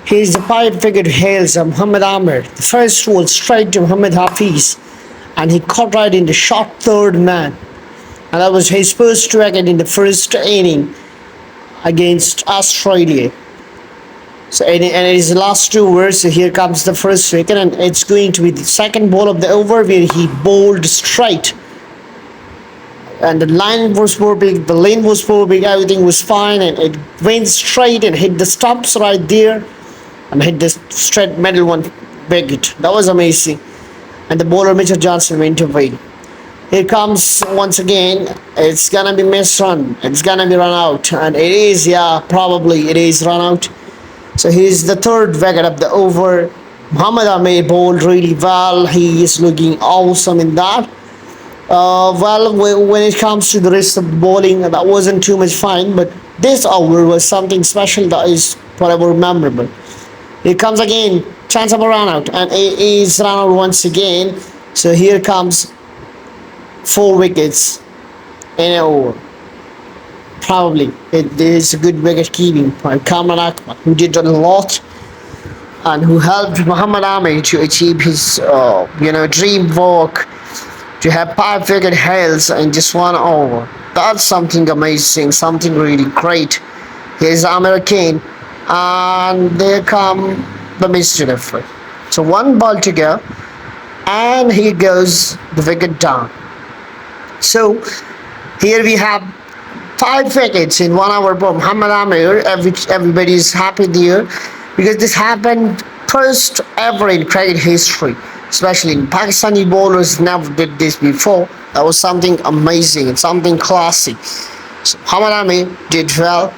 He's the five-wicket hails of Muhammad Amir. The first was straight to Muhammad Hafiz, and he caught right in the short third man. And that was his first wicket in the first inning against Australia. So and it is the last two overs. So here comes the first wicket, and it's going to be the second ball of the over where he bowled straight. And the line was more big, the lane was more big, everything was fine, and it went straight and hit the stumps right there, and hit the straight middle one wicket. That was amazing. And the bowler Mitchell Johnson went away. Here comes once again. It's gonna be missed run. It's gonna be run out, and it is. Yeah, probably it is run out. So here's the third wicket of the over. Muhammad Amir bowled really well. He is looking awesome in that. Well, when it comes to the rest of the bowling, that wasn't too much fine, but this over was something special that is forever memorable. Here comes again, chance of a run out, and it is run out once again. So here comes 4 wickets in an over. Probably it is a good wicket keeping by Kamran Akmal, who did a lot and who helped Muhammad Amir to achieve his dream work, to have 5 wicket hails in just 1 over. That's something amazing, something really great. Here's Amir Kane, and there come the missed effort. So one ball to go, and here goes the wicket down. So here we have 5 wickets in 1 hour for Muhammad Amir. Everybody is happy there because this happened first ever in cricket history. Especially in Pakistani bowlers never did this before. That was something amazing and something classic. So Muhammad Amir did well.